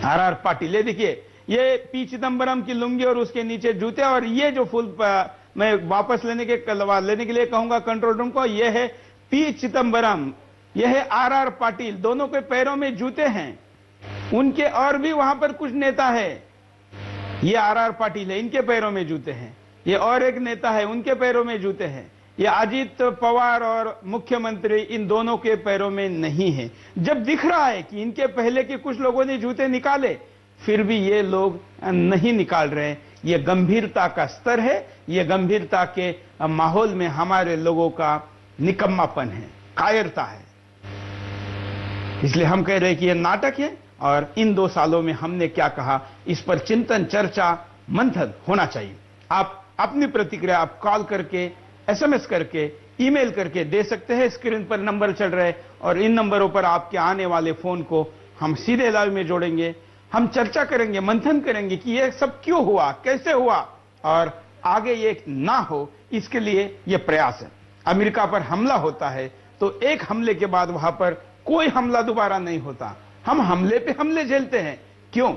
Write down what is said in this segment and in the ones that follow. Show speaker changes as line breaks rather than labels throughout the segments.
Are Patil, ये देखिए, ये पी चिदम्बरम की लुंगी और उसके नीचे जूते, और ये जो फुल मैं वापस लेने के लिए कहूंगा कंट्रोल रूम को, ये है पी चिदम्बरम, ये है आर पाटिल, दोनों के पैरों में जूते हैं। उनके और भी वहां पर कुछ नेता है, ये आर पाटिल है, इनके पैरों में जूते हैं। ये और एक नेता है, उनके पैरों में जूते हैं। ये अजीत पवार और मुख्यमंत्री, इन दोनों के पैरों में नहीं है। जब दिख रहा है कि इनके पहले के कुछ लोगों ने जूते निकाले, फिर भी ये लोग नहीं निकाल रहे। ये गंभीरता का स्तर है, ये गंभीरता के माहौल में हमारे लोगों का निकम्मापन है, कायरता है। इसलिए हम कह रहे हैं कि यह नाटक है, और इन 2 सालों में हमने क्या कहा, इस पर चिंतन, चर्चा, मंथन होना चाहिए। आप अपनी प्रतिक्रिया आप कॉल करके, एसएमएस करके, ईमेल करके दे सकते हैं। स्क्रीन पर नंबर चल रहे हैं, और इन नंबरों पर आपके आने वाले फोन को हम सीधे लाइव में जोड़ेंगे। हम चर्चा करेंगे, मंथन करेंगे कि यह सब क्यों हुआ, कैसे हुआ, और आगे ये ना हो, इसके लिए यह प्रयास है। अमेरिका पर हमला होता है तो एक हमले के बाद वहां पर कोई हमला दोबारा नहीं होता। हम हमले पे हमले झेलते हैं। क्यों?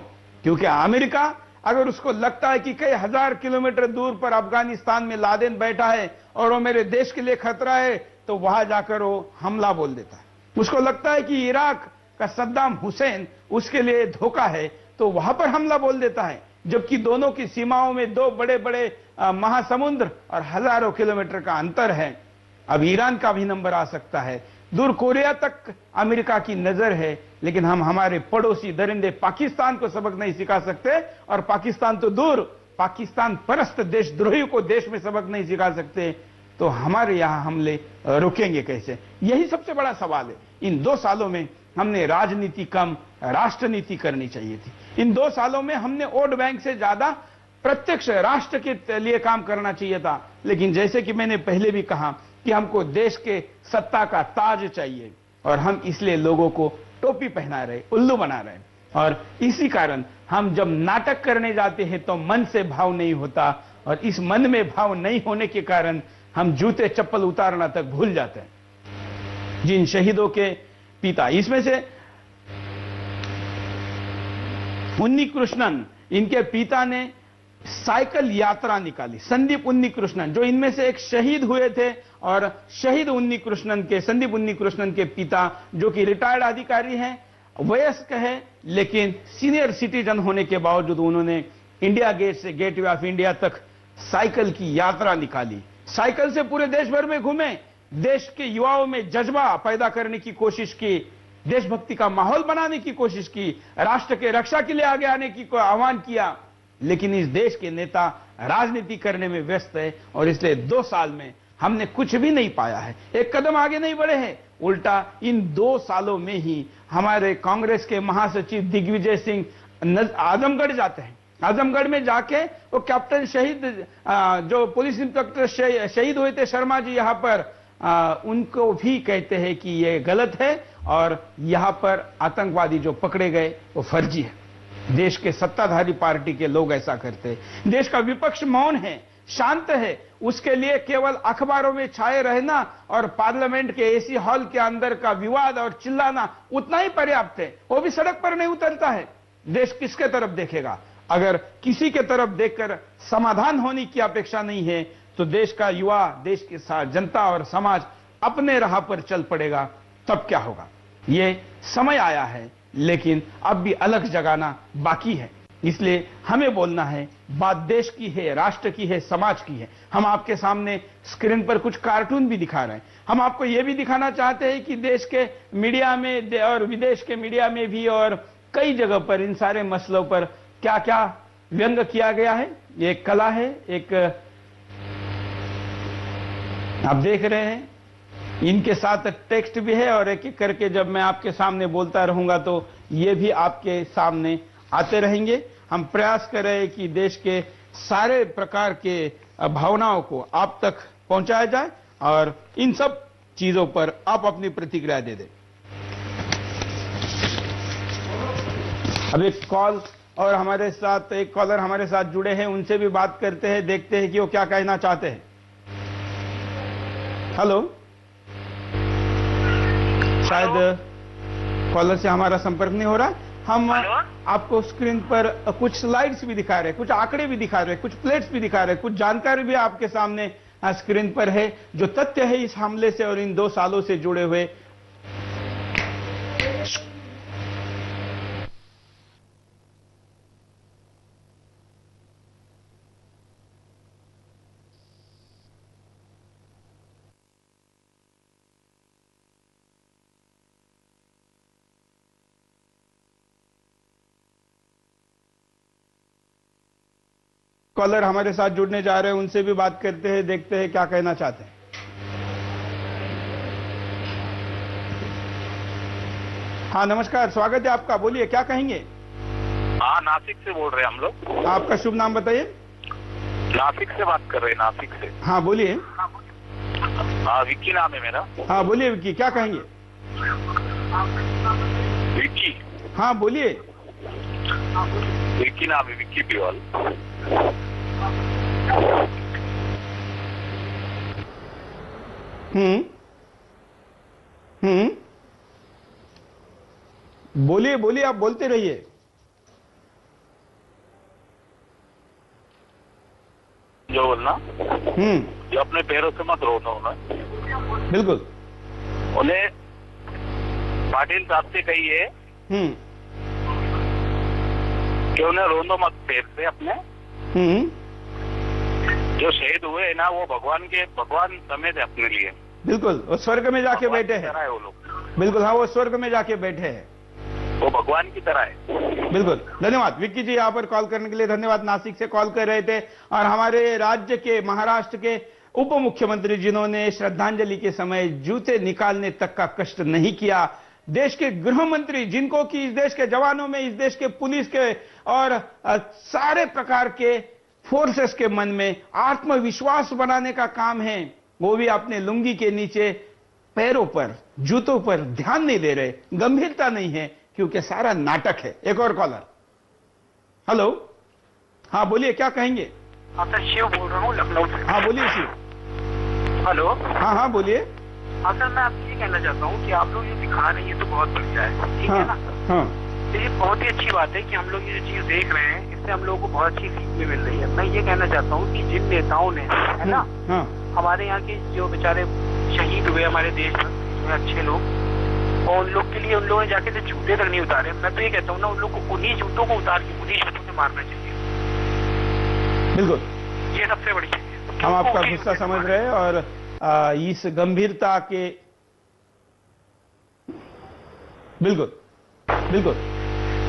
क्योंकि अमेरिका, अगर उसको लगता है कि कई हजार किलोमीटर दूर पर अफगानिस्तान में लादेन बैठा है और वो मेरे देश के लिए खतरा है, तो वहां जाकर वो हमला बोल देता है। उसको लगता है कि इराक का सद्दाम हुसैन उसके लिए धोखा है, तो वहां पर हमला बोल देता है। जबकि दोनों की सीमाओं में 2 बड़े बड़े महासमुद्र और हजारों किलोमीटर का अंतर है। अब ईरान का भी नंबर आ सकता है, दूर कोरिया तक अमेरिका की नजर है, लेकिन हम हमारे पड़ोसी दरिंदे पाकिस्तान को सबक नहीं सिखा सकते, और पाकिस्तान तो दूर, पाकिस्तान परस्त देशद्रोही को देश में सबक नहीं सिखा सकते, तो हमारे यहां हमले रुकेंगे कैसे? यही सबसे बड़ा सवाल है। इन 2 सालों में हमने राजनीति कम, राष्ट्रनीति करनी चाहिए थी। इन 2 सालों में हमने वोट बैंक से ज्यादा प्रत्यक्ष राष्ट्र के लिए काम करना चाहिए था। लेकिन जैसे कि मैंने पहले भी कहा कि हमको देश के सत्ता का ताज चाहिए, और हम इसलिए लोगों को टोपी पहना रहे, उल्लू बना रहे। और इसी कारण हम जब नाटक करने जाते हैं तो मन से भाव नहीं होता, और इस मन में भाव नहीं होने के कारण हम जूते चप्पल उतारना तक भूल जाते हैं। जिन शहीदों के पिता, इसमें से उन्नीकृष्णन, इनके पिता ने साइकिल यात्रा निकाली। संदीप उन्नीकृष्णन, जो इनमें से एक शहीद हुए थे, और शहीद उन्नीकृष्णन के, संदीप उन्नीकृष्णन के पिता, जो कि रिटायर्ड अधिकारी हैं, वयस्क है, लेकिन सीनियर सिटीजन होने के बावजूद उन्होंने इंडिया गेट से गेटवे ऑफ इंडिया तक साइकिल की यात्रा निकाली। साइकिल से पूरे देश भर में घूमे, देश के युवाओं में जज्बा पैदा करने की कोशिश की, देशभक्ति का माहौल बनाने की कोशिश की, राष्ट्र के रक्षा के लिए आगे आने की आह्वान किया। लेकिन इस देश के नेता राजनीति करने में व्यस्त है, और इसलिए 2 साल में हमने कुछ भी नहीं पाया है, एक कदम आगे नहीं बढ़े हैं। उल्टा इन 2 सालों में ही हमारे कांग्रेस के महासचिव दिग्विजय सिंह आजमगढ़ जाते हैं। आजमगढ़ में जाके वो कैप्टन शहीद, जो पुलिस इंस्पेक्टर शहीद हुए थे शर्मा जी, यहां पर उनको भी कहते हैं कि ये गलत है, और यहां पर आतंकवादी जो पकड़े गए वो फर्जी है। देश के सत्ताधारी पार्टी के लोग ऐसा करते हैं। देश का विपक्ष मौन है, शांत है, उसके लिए केवल अखबारों में छाए रहना और पार्लियामेंट के एसी हॉल के अंदर का विवाद और चिल्लाना उतना ही पर्याप्त है। वो भी सड़क पर नहीं उतरता है। देश किसके तरफ देखेगा? अगर किसी के तरफ देखकर समाधान होने की अपेक्षा नहीं है, तो देश का युवा, देश की जनता और समाज अपने राह पर चल पड़ेगा। तब क्या होगा? ये समय आया है, लेकिन अब भी अलग जगाना बाकी है। इसलिए हमें बोलना है, बात देश की है, राष्ट्र की है, समाज की है। हम आपके सामने स्क्रीन पर कुछ कार्टून भी दिखा रहे हैं। हम आपको यह भी दिखाना चाहते हैं कि देश के मीडिया में और विदेश के मीडिया में भी और कई जगह पर इन सारे मसलों पर क्या क्या व्यंग किया गया है। ये एक कला है, एक आप देख रहे हैं, इनके साथ टेक्स्ट भी है, और एक एक करके जब मैं आपके सामने बोलता रहूंगा तो ये भी आपके सामने आते रहेंगे। हम प्रयास कर रहे हैं कि देश के सारे प्रकार के भावनाओं को आप तक पहुंचाया जाए, और इन सब चीजों पर आप अपनी प्रतिक्रिया दे दें। अब एक कॉल और हमारे साथ एक कॉलर हमारे साथ जुड़े हैं, उनसे भी बात करते हैं, देखते हैं कि वो क्या कहना चाहते हैं। हेलो, शायद कॉलर से हमारा संपर्क नहीं हो रहा। हम आपको स्क्रीन पर कुछ स्लाइड्स भी दिखा रहे हैं, कुछ आंकड़े भी दिखा रहे हैं, कुछ प्लेट्स भी दिखा रहे हैं, कुछ जानकारी भी आपके सामने स्क्रीन पर है, जो तथ्य है इस हमले से और इन 2 सालों से जुड़े हुए। कॉलर हमारे साथ जुड़ने जा रहे हैं, उनसे भी बात करते हैं, देखते हैं क्या कहना चाहते हैं। हाँ नमस्कार, स्वागत है आपका, बोलिए क्या कहेंगे।
हाँ, नासिक से बोल रहे हैं हम लोग।
आपका शुभ नाम बताइए।
नासिक से बात कर रहे हैं, नासिक से।
हाँ बोलिए।
हाँ, विक्की नाम है मेरा।
हाँ बोलिए विक्की, क्या कहेंगे।
विक्की।
हाँ बोलिए।
विक्की नाम है, विक्की बिवाल।
बोलिए बोलिए, आप बोलते रहिए।
जो बोलना, जो अपने पैरों से मत रोना उन्हें।
बिल्कुल।
उन्हें पाटिल साहब से कहिए कि उन्हें रोनो मत पैर से अपने। जो शहीद हुए है ना, वो भगवान समेत है अपने लिए।
बिल्कुल, वो स्वर्ग में जाके बैठे हैं।
वो लोग
बिल्कुल, हाँ वो स्वर्ग में जाके बैठे हैं,
वो भगवान की तरह है।
बिल्कुल। धन्यवाद विक्की जी, यहाँ पर कॉल करने के लिए धन्यवाद। नासिक से कॉल कर रहे थे और हमारे राज्य के, महाराष्ट्र के उप मुख्यमंत्री जिन्होंने श्रद्धांजलि के समय जूते निकालने तक का कष्ट नहीं किया, देश के गृह मंत्री जिनको कि इस देश के जवानों में, इस देश के पुलिस के और सारे प्रकार के फोर्सेस के मन में आत्मविश्वास बनाने का काम है, वो भी अपने लुंगी के नीचे पैरों पर, जूतों पर ध्यान नहीं दे रहे, गंभीरता नहीं है, क्योंकि सारा नाटक है। एक और कॉलर। हेलो, हाँ बोलिए क्या कहेंगे।
हाँ सर, शिव बोल रहा हूँ लखनऊ से।
हाँ बोलिए शिव।
हेलो।
हाँ हाँ बोलिए।
हाँ सर, मैं आपसे ये कहना चाहता हूँ कि आप लोग ये दिखा रहे हैं तो बहुत बढ़िया है, ठीक है ना।
हाँ,
ये बहुत ही अच्छी बात है कि हम लोग ये चीज देख रहे हैं, इससे हम लोगों को बहुत अच्छी सीख भी मिल रही है। मैं ये कहना चाहता हूँ कि जिन नेताओं ने, है ना, हमारे यहाँ के जो बेचारे शहीद हुए हमारे देश में अच्छे लोग, और उन लोग के लिए उन लोगों ने जाके जूते तक नहीं उतारे। मैं तो ये कहता हूँ ना, उन लोग को उन्हीं जूतों को उतार के उन्हीं जूतों से मारना चाहिए।
बिल्कुल,
ये सबसे बड़ी चीज है।
हम आपका गुस्सा समझ रहे हैं और इस गंभीरता के, बिल्कुल बिल्कुल,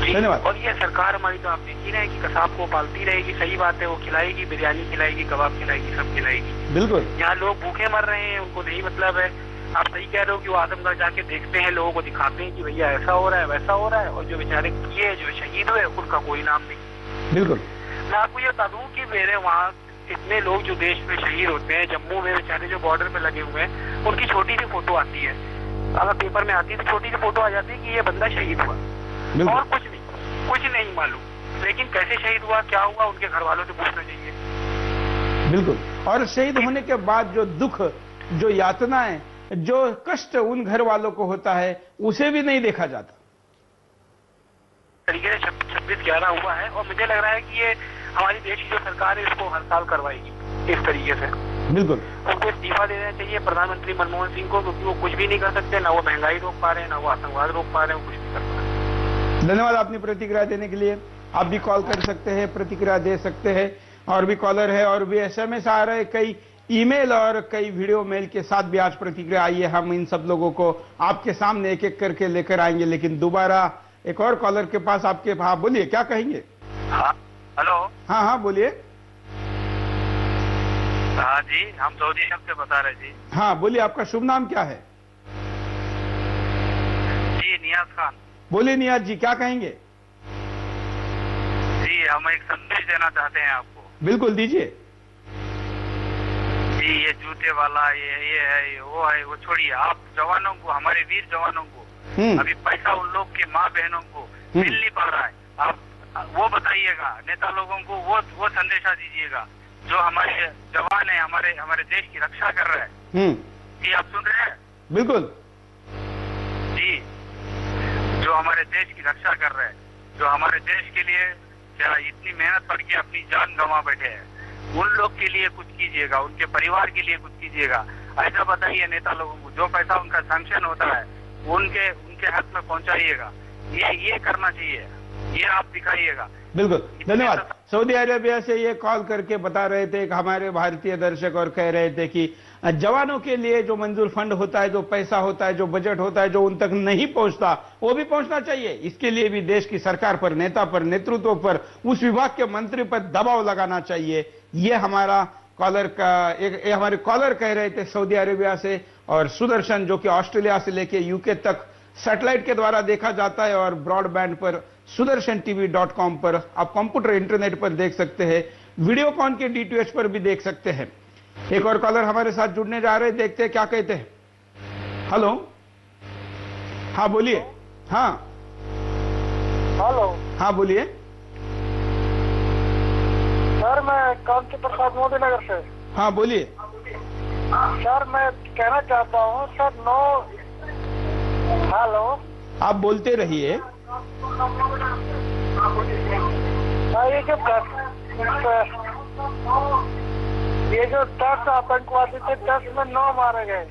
धन्यवाद।
और ये सरकार हमारी तो आप देख ही रहे हैं कि कसाब को पालती रहेगी, सही बात है, वो खिलाएगी, बिरयानी खिलाएगी, कबाब खिलाएगी, सब खिलाएगी।
बिल्कुल।
यहाँ लोग भूखे मर रहे हैं, उनको नहीं मतलब है। आप सही कह रहे हो कि वो आजमगढ़ जाके देखते हैं, लोगों को दिखाते हैं कि भैया ऐसा हो रहा है, वैसा हो रहा है, और जो बेचारे किए, जो शहीद हुए, उनका कोई नाम नहीं।
बिल्कुल।
मैं आपको ये बता दूं कि मेरे वहाँ इतने लोग जो देश में शहीद होते हैं, जम्मू में बेचारे जो बॉर्डर पे लगे हुए हैं, उनकी छोटी सी फोटो आती है, अगर पेपर में आती है तो छोटी सी फोटो आ जाती है कि ये बंदा शहीद हुआ, और कुछ नहीं मालूम। लेकिन कैसे शहीद हुआ, क्या हुआ, उनके घर वालों से पूछना चाहिए।
बिल्कुल। और शहीद होने के बाद जो दुख, जो यातनाएं, जो कष्ट उन घर वालों को होता है, उसे भी नहीं देखा जाता।
तरीके से 26/11 हुआ है, और मुझे लग रहा है कि ये हमारी देश की जो सरकार है इसको हर साल करवाएगी इस तरीके से।
बिल्कुल।
उनको इस्तीफा दे देना चाहिए प्रधानमंत्री मनमोहन सिंह को, क्योंकि वो कुछ भी नहीं कर सकते, ना वो महंगाई रोक पा रहे हैं, ना वो आतंकवाद रोक पा रहे हैं, वो कुछ नहीं कर पा रहे।
धन्यवाद आपने प्रतिक्रिया देने के लिए। आप भी कॉल कर सकते हैं, प्रतिक्रिया दे सकते हैं, और भी कॉलर है और भी SMS आ रहे हैं, कई ईमेल और कई वीडियो मेल के साथ भी आज प्रतिक्रिया आई है। हम इन सब लोगों को आपके सामने एक एक करके लेकर आएंगे, लेकिन दोबारा एक और कॉलर के पास आपके, हाँ बोलिए क्या कहेंगे।
हाँ हेलो।
हाँ बोलिए।
हाँ जी, हम सऊदी अरब से बता रहे जी।
हाँ बोलिए, आपका शुभ नाम क्या है।
जी नियाज खान।
बोलिए नियाज जी, क्या कहेंगे।
जी हम एक संदेश देना चाहते हैं आपको।
बिल्कुल दीजिए।
जी ये जूते वाला, ये है, वो छोड़िए। आप जवानों को, हमारे वीर जवानों को, अभी पैसा उन लोग के माँ बहनों को मिल नहीं पा रहा है, आप वो बताइएगा नेता लोगों को, वो संदेशा दीजिएगा। जो हमारे जवान है, हमारे देश की रक्षा कर रहे हैं। जी आप सुन रहे हैं।
बिल्कुल
जी, जो हमारे देश की रक्षा कर रहे हैं, जो हमारे देश के लिए क्या इतनी मेहनत करके अपनी जान गंवा बैठे हैं, उन लोग के लिए कुछ कीजिएगा, उनके परिवार के लिए कुछ कीजिएगा। ऐसा बताइए नेता लोगों को, जो पैसा उनका सैंक्शन होता है उनके हाथ में पहुंचाइएगा। ये करना चाहिए, ये आप दिखाइएगा।
बिल्कुल, धन्यवाद। सऊदी अरेबिया से ये कॉल करके बता रहे थे कि हमारे भारतीय दर्शक और कह रहे थे कि जवानों के लिए जो मंजूर फंड होता है, जो पैसा होता है, जो बजट होता है, जो उन तक नहीं पहुंचता, वो भी पहुंचना चाहिए। इसके लिए भी देश की सरकार पर, नेता पर, नेतृत्व पर, उस विभाग के मंत्री पर दबाव लगाना चाहिए। ये हमारा कॉलर का हमारे कॉलर कह रहे थे सऊदी अरेबिया से। और सुदर्शन जो कि ऑस्ट्रेलिया से लेके यूके तक सैटेलाइट के द्वारा देखा जाता है और ब्रॉडबैंड पर sudarshan.tv.com पर आप कंप्यूटर इंटरनेट पर देख सकते हैं, वीडियोकॉन के DTH पर भी देख सकते हैं। एक और कॉलर हमारे साथ जुड़ने जा रहे हैं, देखते हैं क्या कहते हैं। हेलो, हाँ बोलिए। हाँ
हेलो,
हाँ बोलिए।
सर मैं कांति प्रसाद मोदी नगर से।
हाँ बोलिए।
सर मैं कहना चाहता हूँ सर, हेलो,
आप बोलते रहिए।
ये जो 10 आतंकवादी थे, 10 में 9 मारे गए।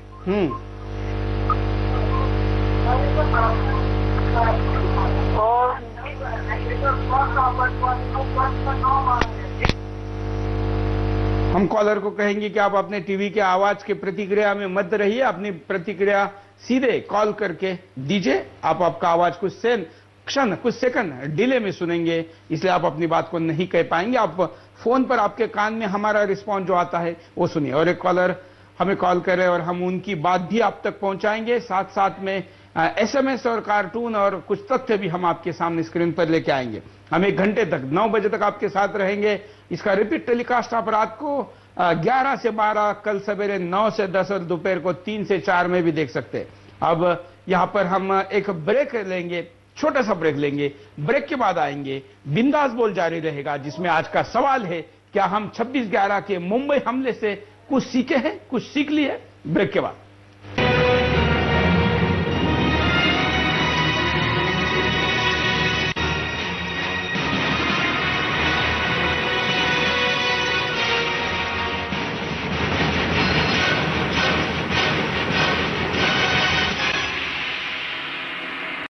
और
हम कॉलर को कहेंगे कि आप अपने टीवी के आवाज के प्रतिक्रिया में मत रहिए, अपनी प्रतिक्रिया सीधे कॉल करके दीजिए। आप आपका आवाज कुछ सेकंड डिले में सुनेंगे, इसलिए आप अपनी बात को नहीं कह पाएंगे। आप फोन पर आपके कान में हमारा रिस्पॉन्स जो आता है वो सुनिए। और एक कॉलर हमें कॉल कर रहे हैं और हम उनकी बात भी आप तक पहुंचाएंगे। साथ साथ में SMS और कार्टून और कुछ तथ्य भी हम आपके सामने स्क्रीन पर लेके आएंगे। हम 1 घंटे तक 9 बजे तक आपके साथ रहेंगे। इसका रिपीट टेलीकास्ट आप रात को 11 से 12, कल सवेरे 9 से 10 और दोपहर को 3 से 4 में भी देख सकते हैं। अब यहां पर हम एक ब्रेक लेंगे, छोटा सा ब्रेक लेंगे। ब्रेक के बाद आएंगे, बिंदास बोल जारी रहेगा, जिसमें आज का सवाल है, क्या हम 26/11 के मुंबई हमले से कुछ सीखे हैं, कुछ सीख लिए? ब्रेक के बाद।